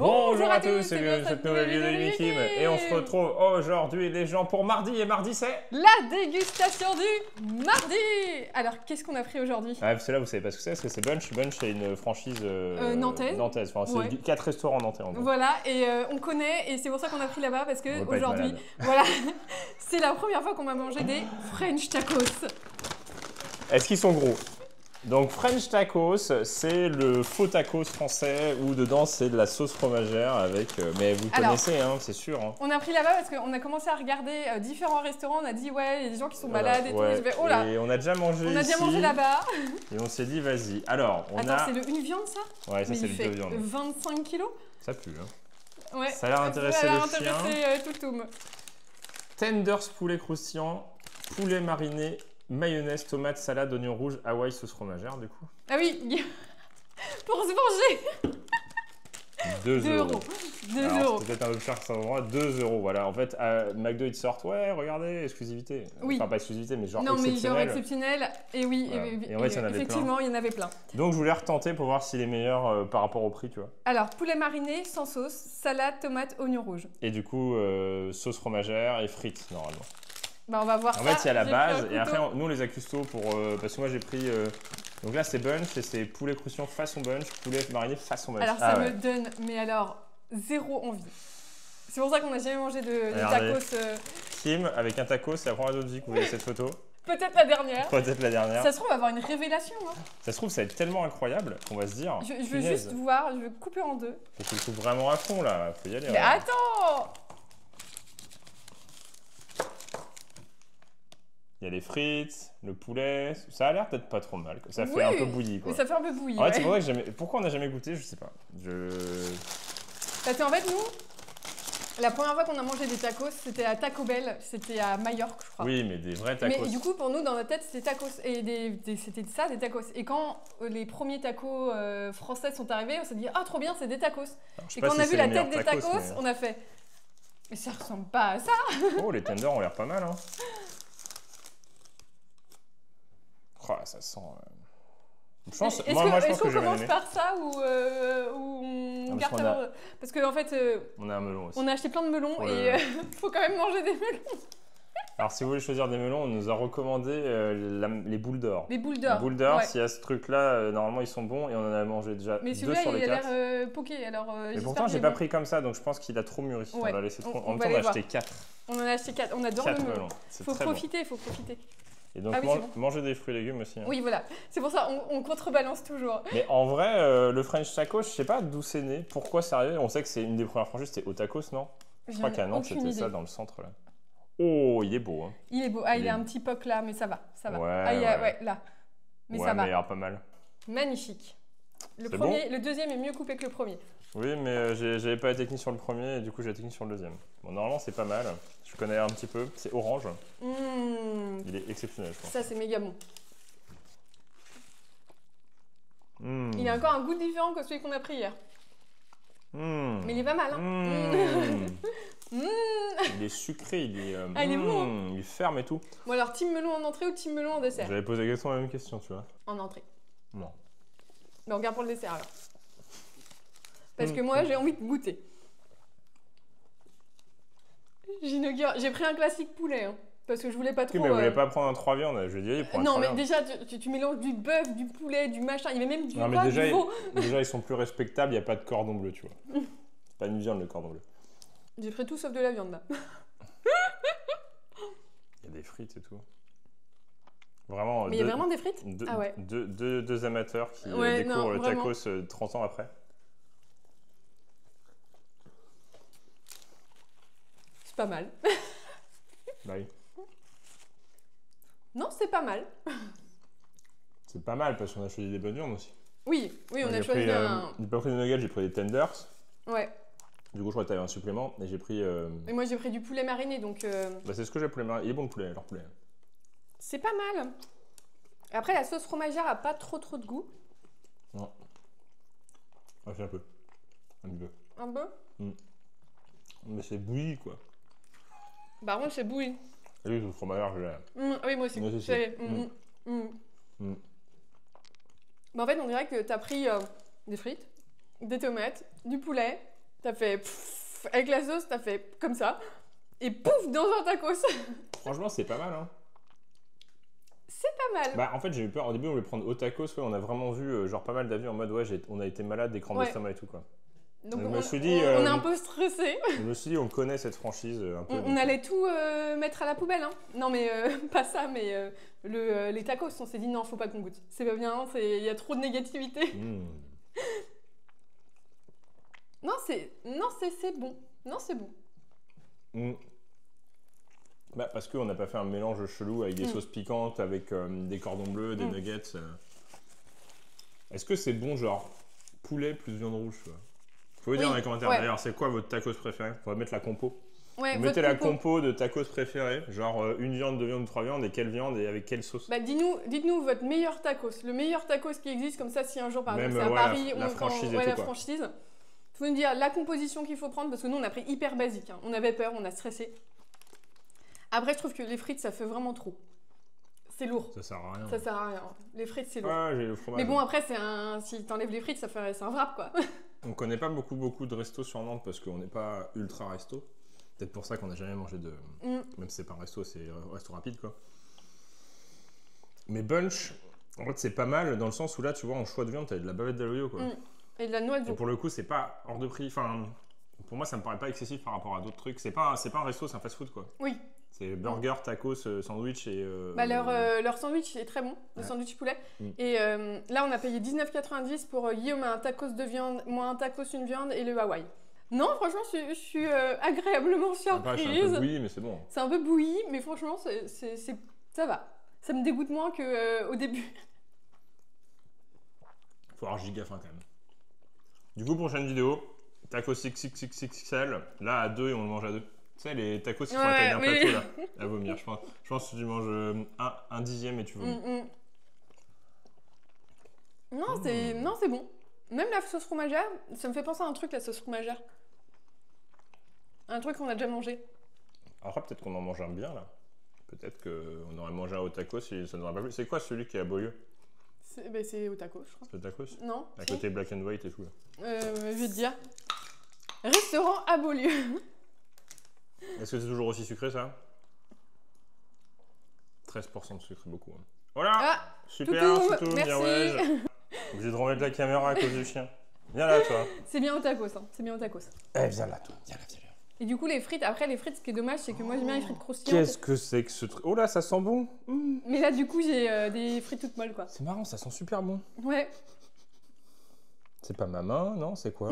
Bonjour à tous et bienvenue dans cette nouvelle vidéo de Mikim. Et on se retrouve aujourd'hui les gens pour mardi. Et mardi c'est la dégustation du mardi. Alors qu'est-ce qu'on a pris aujourd'hui? parce que là vous savez pas ce que c'est, parce que c'est Bunch. Bunch c'est une franchise nantaise. Enfin, Ouais. c'est 4 restaurants nantais en gros. Voilà, et on connaît, et c'est pour ça qu'on a pris là-bas, parce que aujourd'hui, voilà, c'est la première fois qu'on va manger des French tacos. Est-ce qu'ils sont gros? Donc French tacos, c'est le faux tacos français où dedans c'est de la sauce fromagère avec... mais vous connaissez, hein, c'est sûr. Hein. On a pris là-bas parce qu'on a commencé à regarder différents restaurants, on a dit ouais, il y a des gens qui sont malades et tout. Et je vais, oh là. Et on a déjà mangé On a déjà mangé là-bas. Et on s'est dit vas-y. Alors, on a... c'est une viande ça? Ouais, ça c'est le deux viandes. 25 kilos. Ça pue, hein. Ouais. Ça a l'air d'intéressser le chien. Toutoum. Tenders poulet croustillant, poulet mariné, mayonnaise, tomate, salade, oignon rouge, Hawaï, sauce fromagère du coup. Ah oui, pour se venger. 2 €. 2 €. C'est peut-être un peu cher que ça va. 2 €, voilà. En fait, à McDo, ils te sortent, ouais, regardez, exclusivité. Oui. Enfin, pas exclusivité, mais genre non, exceptionnel. Non, mais genre exceptionnel. Et oui, voilà. Et en fait, effectivement, il y en avait plein. Donc, je voulais retenter pour voir s'il est meilleur par rapport au prix, tu vois. Alors, poulet mariné, sans sauce, salade, tomate, oignon rouge. Et du coup, sauce fromagère et frites, normalement. Bah, on va voir ça. En fait, il y a la base, et après, nous, on les a custo pour... parce que moi, j'ai pris... donc là, c'est Bunch, et c'est poulet croustillant façon Bunch, poulet mariné façon Bunch. Alors, ça me donne, mais alors, zéro envie. C'est pour ça qu'on n'a jamais mangé de tacos. Kim, avec un tacos, c'est la première fois de vie que vous voyez cette photo. Peut-être la dernière. Peut-être la dernière. Ça se trouve, on va avoir une révélation. Hein. Ça se trouve, ça va être tellement incroyable qu'on va se dire... Je veux juste voir, je veux couper en deux. Faut que tu le coupes vraiment à fond, là. Faut y aller. Mais attends! Il y a les frites, le poulet, ça a l'air peut-être pas trop mal. Ça fait un peu bouilli, quoi. Mais ça fait un peu bouilli. En fait, c'est pour ça que jamais... Pourquoi on n'a jamais goûté, je sais pas. Parce qu'en fait, nous, la première fois qu'on a mangé des tacos, c'était à Taco Bell, c'était à Majorque, je crois. Oui, mais des vrais tacos. Mais du coup, pour nous, dans notre tête, c'était tacos. Et c'était ça, des tacos. Et quand les premiers tacos français sont arrivés, on s'est dit, ah, trop bien, c'est des tacos. Et quand on a vu la tête des tacos, on a fait, mais ça ressemble pas à ça. Oh, les tenders ont l'air pas mal, hein. Oh, ça sent... Je pense, est-ce qu'on que commence par ça ou on garde ça? Parce qu'en fait, on a un melon aussi. On a acheté plein de melons et il faut quand même manger des melons. Alors, si vous voulez choisir des melons, on nous a recommandé les boules d'or. Les boules d'or. Les boules d'or, s'il y a ce truc-là, normalement, ils sont bons et on en a mangé déjà 2 sur les 4. Mais celui-là, il a l'air poké. Alors, mais pourtant, j'ai pas pris comme ça, donc je pense qu'il a trop mûri. On l'a laissé trop. En même temps, on a acheté 4. On en a acheté 4. On adore le melon. Faut profiter. Et donc, manger des fruits et légumes aussi. Hein. Oui, voilà. C'est pour ça on contrebalance toujours. Mais en vrai, le French tacos, je sais pas d'où c'est né, pourquoi c'est arrivé. On sait que c'est une des premières franchises, c'était au tacos, non? Je crois qu'à Nantes, c'était ça dans le centre là. Oh, il est beau. Hein. Il est beau. Ah, il a un petit poc là, mais ça va. Ça va. Ouais, là. Mais ça va. Mais il a pas mal. Magnifique. Le deuxième est mieux coupé que le premier. Oui, mais j'avais pas la technique sur le premier et du coup j'ai la technique sur le deuxième. Bon, normalement c'est pas mal. Je connais un petit peu. C'est orange. Il est exceptionnel, je pense. Ça, c'est méga bon. Il a encore un goût différent que celui qu'on a pris hier. Mais il est pas mal. Hein. Il est sucré, il est, il est bon. Il est ferme et tout. Bon, alors, team melon en entrée ou team melon en dessert? J'avais posé exactement la même question, tu vois. En entrée. Non. Mais on regarde pour le dessert alors. Parce que moi, j'ai envie de goûter. J'ai pris un classique poulet, hein, parce que je voulais pas trop... Oui, mais vous voulez pas prendre un 3 viandes, je vais dire, prendre non, mais déjà, tu mélanges du bœuf, du poulet, du machin, il y avait même du rat, déjà, du veau. Déjà, ils sont plus respectables, il n'y a pas de cordon bleu, tu vois. C'est pas une viande, le cordon bleu. J'ai pris tout sauf de la viande, là. Il y a des frites et tout. Vraiment... Mais il y a vraiment des frites? Ah ouais. Deux amateurs qui découvrent le tacos 30 ans après. C'est pas mal. Bah oui. Non, c'est pas mal. C'est pas mal parce qu'on a choisi des bonnes viandes aussi. Oui, on a choisi un... J'ai pas pris des nuggets, j'ai pris des tenders. Ouais. Du coup, je crois que tu avais un supplément et j'ai pris... Et moi, j'ai pris du poulet mariné, donc... Bah, c'est ce que j'ai poulet mariné. Il est bon le poulet, leur poulet. C'est pas mal. Après, la sauce fromagère a pas trop de goût. Non. Ah, c'est un peu. Un petit peu. Un peu Mais c'est bouilli, quoi. Par contre, c'est bouilli. Oui, le fromagère, je l'ai. Oui, moi aussi. Mais en fait, on dirait que tu as pris des frites, des tomates, du poulet, T'as fait pff, avec la sauce, t'as fait comme ça. Et pouf, dans un tacos. Franchement, c'est pas mal, hein. C'est pas mal. Bah, en fait, j'ai eu peur. Au début, on voulait prendre au tacos. Ouais, on a vraiment vu genre pas mal d'avis en mode ouais, on a été malade, des crampes d'estomac et tout, quoi. Donc je me suis dit, on est un peu stressé. Je me suis dit, on connaît cette franchise un peu. On allait tout mettre à la poubelle. Hein. Non, mais pas ça, mais les tacos. On s'est dit, non, faut pas qu'on goûte. C'est pas bien, il y a trop de négativité. Non, c'est bon. Non, c'est bon. Bah, parce qu'on n'a pas fait un mélange chelou avec des sauces piquantes, avec des cordons bleus, des nuggets. Est-ce que c'est bon, genre poulet plus viande rouge, tu vois? Faut dire dans les commentaires. D'ailleurs, c'est quoi votre tacos préféré? On va mettre la compo. Ouais, vous mettez la compo de tacos préféré, genre une viande, deux viandes, trois viandes, et quelle viande et avec quelle sauce? Bah, dites-nous votre meilleur tacos, le meilleur tacos qui existe, comme ça si un jour par exemple c'est à Paris la franchise la franchise. Faut nous dire la composition qu'il faut prendre parce que nous on a pris hyper basique, hein. On avait peur, on a stressé. Après je trouve que les frites ça fait vraiment trop. C'est lourd. Ça sert à rien. Ça sert à rien. Les frites c'est lourd. Ouais, j'ai le fromage. Mais bon après si t'enlèves les frites c'est un wrap quoi. On connaît pas beaucoup de restos sur Nantes parce qu'on n'est pas ultra resto. Peut-être pour ça qu'on n'a jamais mangé de... Même si c'est pas un resto, c'est un resto rapide, quoi. Mais Bunch, en fait, c'est pas mal dans le sens où là, tu vois, en choix de viande, t'as de la bavette d'aloyo, quoi. Et de la noix de veau. Et pour le coup, c'est pas hors de prix. Enfin, pour moi, ça me paraît pas excessif par rapport à d'autres trucs. C'est pas un resto, c'est un fast-food, quoi. Oui. C'est burger, tacos, sandwich et... leur sandwich est très bon, le sandwich poulet. Et là, on a payé 19,90 pour Guillaume un tacos de viande, moi un tacos une viande et le Hawaï. Non, franchement, je suis agréablement surprise. C'est un peu bouilli, mais c'est bon. C'est un peu bouilli, mais franchement, ça va. Ça me dégoûte moins qu'au début. Faut avoir giga faim quand même. Du coup, prochaine vidéo, tacos XXXXL. Là, à 2 et on le mange à 2. Tu sais, les tacos qui font la taille d'un plateau, là. À vomir, je pense que tu manges un dixième et tu vomis. Non, c'est bon. Même la sauce fromagère, ça me fait penser à un truc, la sauce fromagère. Un truc qu'on a déjà mangé. Après, peut-être qu'on en mange un bien, là. Peut-être qu'on aurait mangé un au tacos et ça n'aurait pas plu. C'est quoi celui qui est à Beaulieu? C'est au tacos, je crois. C'est au tacos? Non. À côté Black and White et tout, là. Je vais te dire. Restaurant à Beaulieu. Est-ce que c'est toujours aussi sucré, ça? 13% de sucre, beaucoup. Hein. Voilà. Ah, super, toutou, merci. Bien ouais. Obligé de remettre la caméra à cause du chien. Viens là, toi. C'est bien au tacos, hein. C'est bien au tacos. Eh, viens là, toi. Viens là. Et du coup, les frites, ce qui est dommage, c'est que moi, j'aime bien les frites croustillantes. Qu'est-ce que c'est que ce truc? Oh là, ça sent bon. Mais là, du coup, j'ai des frites toutes molles, quoi. C'est marrant, ça sent super bon. Ouais. C'est pas ma main, non? C'est quoi?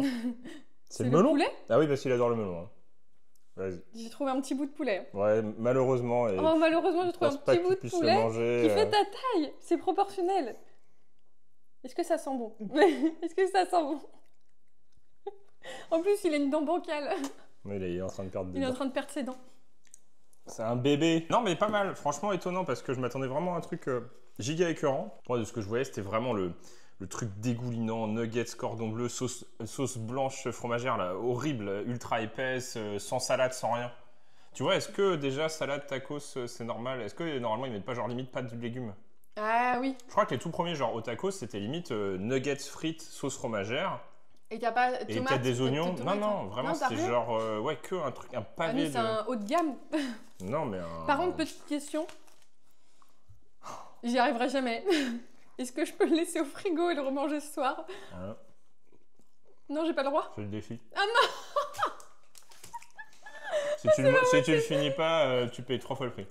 C'est le melon? Poulet? Ah oui, parce qu'il adore le melon. Hein. Vas-y. J'ai trouvé un petit bout de poulet. Ouais, malheureusement. Oh, malheureusement, j'ai trouvé un petit bout de poulet qui fait ta taille. C'est proportionnel. Est-ce que ça sent bon? Est-ce que ça sent bon? En plus, il a une dent bancale. Mais il est en train de perdre des dents. Il est en train de perdre ses dents. C'est un bébé. Non, mais pas mal. Franchement, étonnant parce que je m'attendais vraiment à un truc giga écœurant. Moi, de ce que je voyais, c'était vraiment le truc dégoulinant. Nuggets, cordon bleu, sauce blanche fromagère, là, horrible, ultra épaisse, sans salade, sans rien. Tu vois, est-ce que déjà, salade, tacos, c'est normal? Est-ce que normalement, ils mettent pas genre limite pas de légumes? Ah oui. Je crois que les tout premiers, genre au tacos, c'était limite nuggets frites, sauce fromagère. Et t'as pas de et t'as des oignons? Non, vraiment, c'était genre, ouais, que un truc, un pavé c'est un haut de gamme. Non, mais Par contre, petite question. J'y arriverai jamais. Est-ce que je peux le laisser au frigo et le remanger ce soir? Non, j'ai pas le droit. C'est le défi. Ah non. Si tu le finis pas, tu payes 3 fois le prix.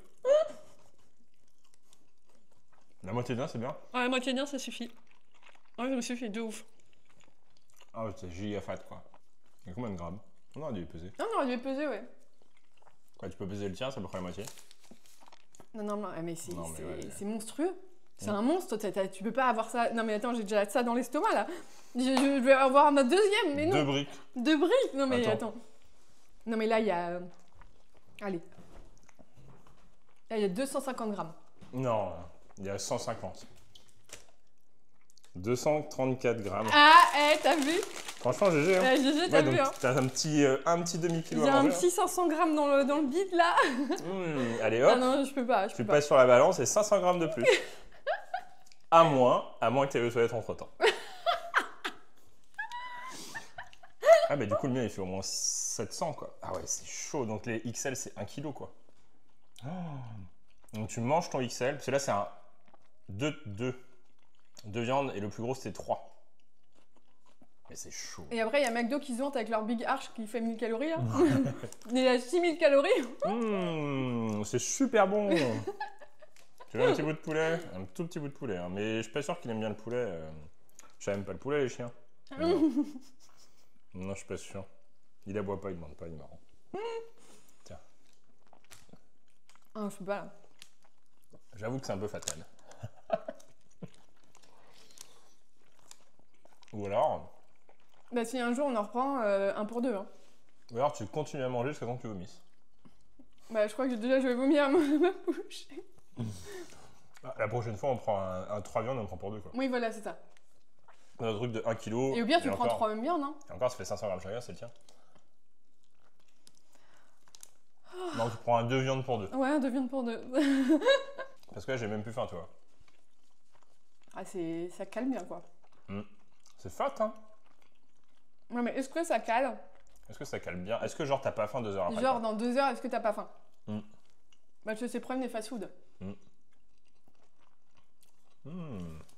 La moitié d'un, c'est bien? Ouais, la moitié d'un, ça suffit. Ouais, ça me suffit, de ouf. Ah, c'est giga fat, quoi. Il y a combien de grammes? On aurait dû les peser. Non, on aurait dû les peser, ouais. Ouais, tu peux peser le tien, c'est à peu près la moitié. Non, mais c'est monstrueux. C'est un monstre, tu peux pas avoir ça. Non, mais attends, j'ai déjà ça dans l'estomac, là. Je vais avoir ma deuxième, mais non. 2 briques. 2 briques? Non, mais attends. Non, mais là, il y a... Allez. Là, il y a 250 grammes. Non, il y a 150. 234 grammes. Ah, t'as vu? Franchement, GG. Hein. GG, t'as vu, hein. T'as un petit demi-kilo à manger. J'ai un petit 500 grammes dans le bide, là. Allez, hop. Ah non, je peux pas. Tu passes sur la balance et 500 grammes de plus. à moins que tu aies aux toilettes entre-temps. Ah, mais du coup, le mien, il fait au moins 700, quoi. Ah ouais, c'est chaud. Donc, les XL, c'est 1 kg, quoi. Oh. Donc, tu manges ton XL. Parce que là, c'est un 2 viandes et le plus gros, c'est 3. Mais c'est chaud. Et après, il y a McDo qui se vante avec leur Big Arch qui fait 1000 calories. Là. Il a 6000 calories. C'est super bon. Tu veux un petit bout de poulet? Un tout petit bout de poulet. Hein. Mais je suis pas sûr qu'il aime bien le poulet. J'aime pas le poulet, les chiens. Non, je suis pas sûr. Il aboie pas, il demande pas, il est marrant. Tiens. Ah, je sais pas là. J'avoue que c'est un peu fatal. Ou alors... Bah si un jour on en reprend, 1 pour 2. Hein. Ou alors tu continues à manger jusqu'à temps que tu vomisses. Bah je crois que déjà je vais vomir à ma bouche. La prochaine fois, on prend un 3 viandes et on prend pour 2, quoi. Oui, voilà, c'est ça. Un truc de 1 kg. Et au pire, tu prends 3 mêmes viandes. Hein. Et encore, ça fait 500 grammes chacun, c'est le tien. Non, tu prends un 2 viandes pour 2. Ouais, un 2 viandes pour 2. Parce que là, j'ai même plus faim, tu vois. Ah, ça calme bien, quoi. C'est fat, hein. Ouais, mais est-ce que ça cale? Est-ce que ça cale bien? Est-ce que genre t'as pas faim 2 heures après? Genre dans 2 heures, est-ce que t'as pas faim? Bah tu sais, c'est le problème des fast-food.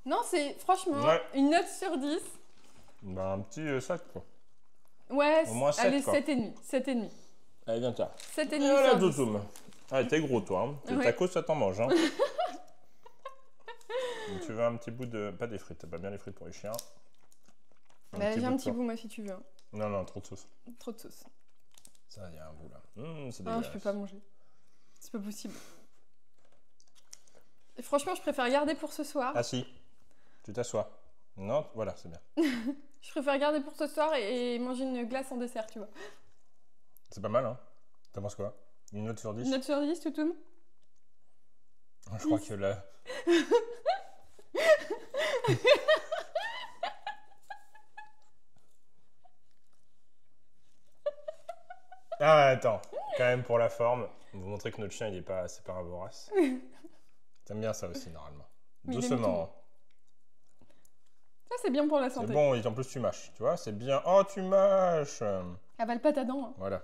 Non, c'est franchement une note sur 10. Bah un petit 7, quoi. Ouais, au moins 7, allez, quoi. 7,5. 7,5. Allez, viens, tiens. 7,5 Voilà, sur 10. Toutoum. Allez, t'es gros, toi. Hein. Tes tacos, ça t'en mange. Hein. Donc, tu veux un petit bout de... Pas des frites, t'as pas bien les frites pour les chiens. Bah, j'ai un petit bout, moi, si tu veux. Non, non, trop de sauce. Trop de sauce. Ça, il y a un bout, là. C'est Ah, dégueulasse. je peux pas manger. C'est pas possible. Et franchement, je préfère garder pour ce soir. Ah si, tu t'assois. Non, voilà, c'est bien. Je préfère garder pour ce soir et manger une glace en dessert, tu vois. C'est pas mal, hein. T'en penses quoi? Une note sur 10? Une note sur 10, Toutoum? Je crois que là... Ah, attends. Quand même, pour la forme, vous montrer que notre chien, il est pas... C'est pas un vorace. T'aimes bien ça aussi, normalement. Oui, Doucement. Ça, c'est bien pour la C'est santé. bon, et en plus, tu mâches. Tu vois, c'est bien. Oh, tu mâches. Avale pas ta dent. Hein. Voilà.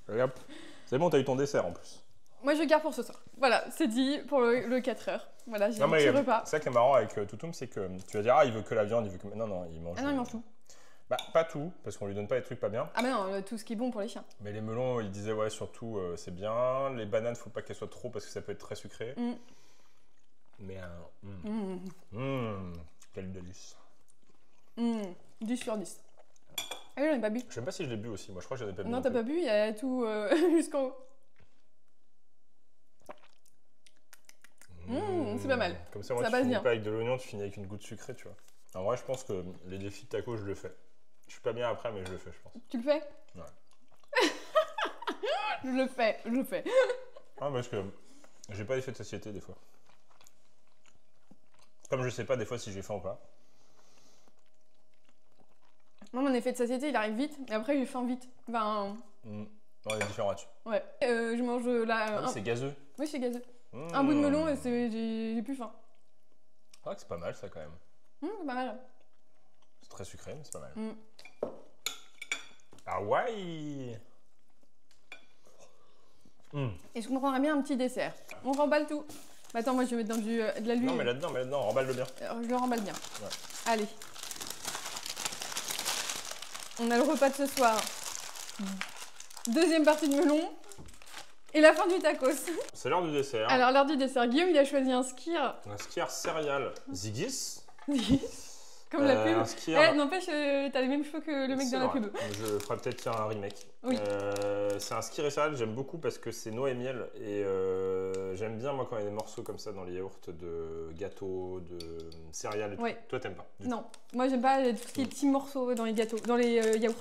Hop. C'est bon, t'as eu ton dessert, en plus. Moi, je garde pour ce soir. Voilà, c'est dit pour le 4 heures. Voilà, j'ai un petit repas. C'est ça qui est marrant avec Toutoum, c'est que tu vas dire, ah, il veut que la viande, il veut que... Non, non, il mange... Ah non, il mange tout. Bah, pas tout, parce qu'on lui donne pas des trucs pas bien. Ah mais non, tout ce qui est bon pour les chiens. Mais les melons, il disait, ouais, surtout, c'est bien. Les bananes, faut pas qu'elles soient trop, parce que ça peut être très sucré. Mais, quel délice. 10 sur 10. Ah oui, j'en ai pas bu. Je sais pas si je l'ai bu aussi, moi, je crois que j'en ai pas bu. Non, t'as pas bu, il y a tout jusqu'en haut. C'est pas mal. Comme ça, moi, tu finis pas avec de l'oignon, tu finis avec une goutte sucrée, tu vois. En vrai, je pense que les défis de tacos, je le fais. Je suis pas bien après, mais je le fais, je pense. Tu le fais? Ouais. Je le fais. Ah, parce que j'ai pas d'effet de satiété, des fois. Comme je sais pas, des fois, si j'ai faim ou pas. Moi, mon effet de satiété, il arrive vite, et après, j'ai faim vite. Enfin... On est différents là-dessus. Ouais. Je mange là... C'est gazeux. Oui, c'est gazeux. Un bout de melon, et j'ai plus faim. C'est vrai que c'est pas mal, ça, quand même. C'est pas mal. C'est très sucré, mais c'est pas mal. Ah ouais. Et je comprendrais bien un petit dessert. On remballe tout. Bah, attends, moi, je vais mettre dans de la l'huile. Non, mais là-dedans, remballe-le bien. Je le remballe bien. Ouais. Allez. On a le repas de ce soir. Deuxième partie de melon. Et la fin du tacos. C'est l'heure du dessert. Alors, l'heure du dessert. Guillaume, il a choisi un skyr. Un skyr céréal Ziggis. Comme la pub. Un skyr... N'empêche, t'as les mêmes cheveux que le mec dans la pub. Je ferai peut-être un remake. Oui. C'est un skyr céréal, j'aime beaucoup parce que c'est noix et miel. Et j'aime bien, moi, quand il y a des morceaux comme ça dans les yaourts de gâteaux, de céréales et tout. Oui. Toi, t'aimes pas? Non, moi, j'aime pas tout ce qui est petits morceaux dans les gâteaux, dans les yaourts.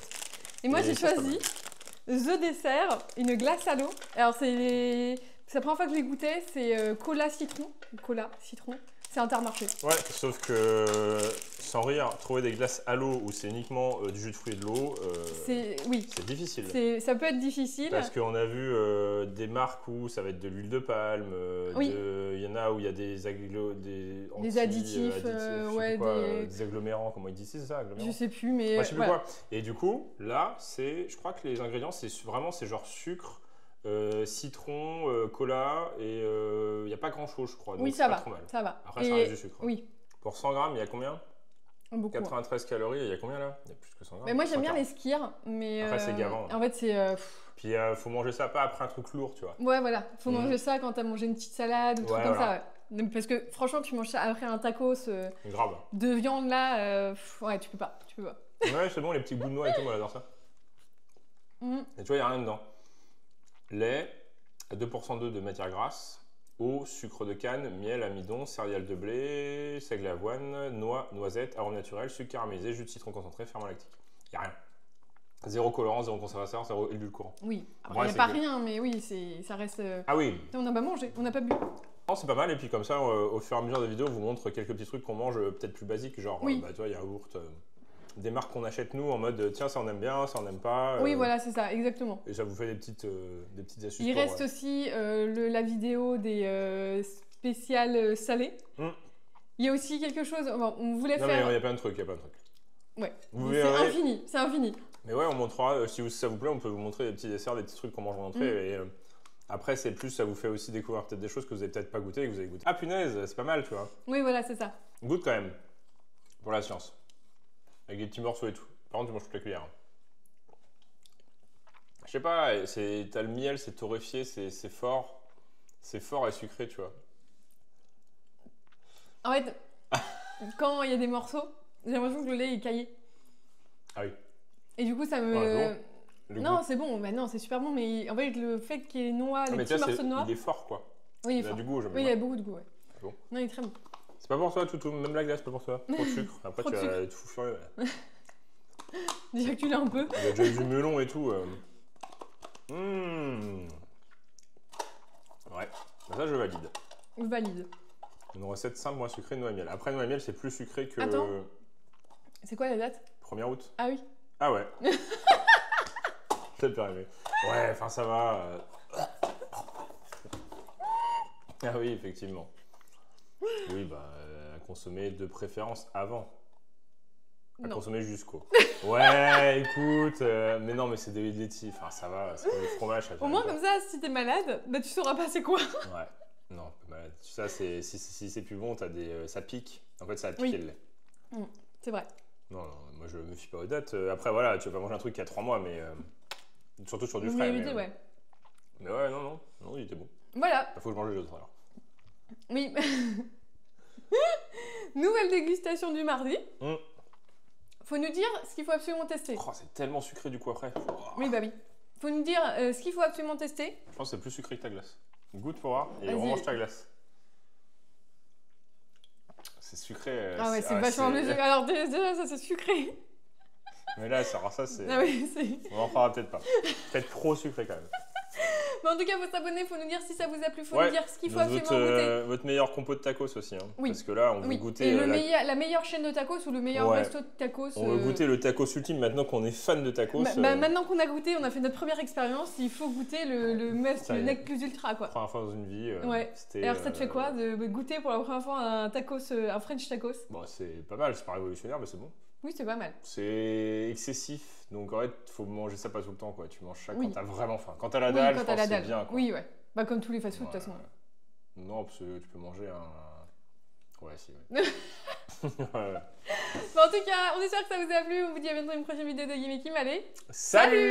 Et moi, j'ai choisi The Dessert, une glace à l'eau. Alors, c'est la première fois que je l'ai goûté, c'est cola citron. Cola citron. c'est Intermarché. Ouais, sauf que, sans rire, trouver des glaces à l'eau où c'est uniquement du jus de fruits et de l'eau, c'est difficile. Ça peut être difficile. Parce qu'on a vu des marques où ça va être de l'huile de palme, il y en a où il y a des additifs, des agglomérants, comment ils disent, c'est ça, agglomérants? Je sais plus, mais je sais plus quoi. Et du coup, là, je crois que les ingrédients, c'est genre sucre, citron, cola, et il n'y a pas grand chose, je crois. Donc oui, ça va, pas trop mal. ça va. Après, ça reste du sucre. Oui. Pour 100 grammes, il y a combien? Beaucoup. 93 calories, il y a combien là? Il y a plus que 100 grammes. Mais moi, j'aime bien les skyrs, mais après, c'est gavant. En fait, c'est. Puis, il faut manger ça pas après un truc lourd, tu vois. Ouais, voilà. Faut manger ça quand t'as mangé une petite salade ou truc comme ça. Ouais. Parce que franchement, tu manges ça après un tacos grave. De viande là, ouais, tu peux pas. Ouais, c'est bon, les petits bouts de noix et tout, moi j'adore ça. Et tu vois, il n'y a rien dedans. Lait, 2% d'eau de matière grasse, eau, sucre de canne, miel, amidon, céréales de blé, seigle d'avoine, noix, noisettes, arôme naturel, sucre caramélisé, jus de citron concentré, ferment lactique. Il n'y a rien. Zéro colorant, zéro conservateur, zéro édulcorant. Oui, il n'y a pas rien, mais oui, ça reste. Ah oui. On n'a pas mangé, on n'a pas bu. Non, c'est pas mal, et puis comme ça, au fur et à mesure des vidéos, on vous montre quelques petits trucs qu'on mange peut-être plus basiques, genre, tu vois, yaourt. Des marques qu'on achète nous en mode tiens, ça on aime bien, ça on n'aime pas. Oui, voilà, c'est ça, exactement. Et ça vous fait des petites astuces. Il reste aussi la vidéo des spéciales salées. Il y a aussi quelque chose, on voulait faire. Non, mais il y a plein de trucs, Ouais, c'est infini. Mais ouais, on montrera, si ça vous plaît, on peut vous montrer des petits desserts, des petits trucs qu'on mange en entrée. Et après, c'est plus, ça vous fait aussi découvrir peut-être des choses que vous n'avez peut-être pas goûté et que vous avez goûté. Ah punaise, c'est pas mal, tu vois. Oui, voilà, c'est ça. Goûte quand même, pour la science. Avec des petits morceaux et tout. Par contre, tu manges toute la cuillère. Je sais pas, t'as le miel, c'est torréfié, c'est fort. C'est fort et sucré, tu vois. En fait, quand il y a des morceaux, j'ai l'impression que le lait est caillé. Ah oui. Et du coup, ça me... Ouais, non, c'est bon, non, c'est super bon, mais en fait, le fait qu'il y ait les noix, les petits morceaux de noix... Il est fort, quoi. Oui, il est a du goût, j'aime bien. Oui, il y a beaucoup de goût, ouais. Bon. Non, il est très bon. C'est pas pour toi, tout, même la glace, c'est pas pour toi. Trop de sucre. Après, tu vas être fou furieux. Déjà que tu l'as un peu. Il y a déjà eu du melon et tout. Ouais, ça je valide. Valide. Une recette simple, moins sucrée, noix et miel. Après, noix et miel, c'est plus sucré que... Attends. C'est quoi la date? 1er août. Ah oui. Ah ouais. Peut-être pas arrivé. Ouais, enfin ça va. Ah oui, effectivement. Oui, bah, à consommer de préférence avant. À consommer jusqu'au. Ouais, écoute, mais non, mais c'est des laitiers, enfin ça va, c'est comme le fromage. Au moins, comme ça, si t'es malade, bah tu sauras pas c'est quoi. Ouais, non, malade. Ça, si c'est plus bon, ça pique. En fait, ça a piqué le lait. C'est vrai. Non, moi je me fie pas aux dates. Après, voilà, tu vas pas manger un truc qui a 3 mois, mais surtout sur du frais. Mais ouais. Mais ouais, non, il était bon. Voilà. Il faut que je mange les autres alors. Oui. Nouvelle dégustation du mardi. Faut nous dire ce qu'il faut absolument tester. Oh, c'est tellement sucré du coup après. Oh. Oui, bah oui. Faut nous dire ce qu'il faut absolument tester. Je pense que c'est plus sucré que ta glace. Goûte pour voir et on mange ta glace. C'est sucré. Ah ouais, c'est vachement mieux. Alors déjà, ça c'est sucré. Mais là, ça c'est... Ah oui, c'est... On en fera peut-être pas. Peut-être trop sucré quand même. Mais en tout cas, faut s'abonner, faut nous dire si ça vous a plu, faut nous dire ce qu'il faut absolument goûter. Votre meilleur compo de tacos aussi. Hein. Oui. Parce que là, on veut goûter... Et la meilleure chaîne de tacos ou le meilleur resto de tacos. On veut goûter le tacos ultime maintenant qu'on est fan de tacos. Maintenant qu'on a goûté, on a fait notre première expérience, il faut goûter le must, le nec plus ultra quoi. Première fois dans une vie. Ouais. Alors ça te fait quoi de goûter pour la première fois un tacos, un French tacos? Bon, c'est pas mal, c'est pas révolutionnaire, mais c'est bon. Oui, c'est pas mal. C'est excessif, donc en fait, faut manger ça pas tout le temps, quoi. Tu manges ça quand t'as vraiment faim. Quand t'as la dalle, je pense que c'est bien, quoi. Oui, ouais. Bah comme tous les fast-food, de toute façon. Non, parce que tu peux manger un... Ouais, si, ouais. Bon, en tout cas, on espère que ça vous a plu. On vous dit à bientôt dans une prochaine vidéo de Gimme Kim. Allez, salut!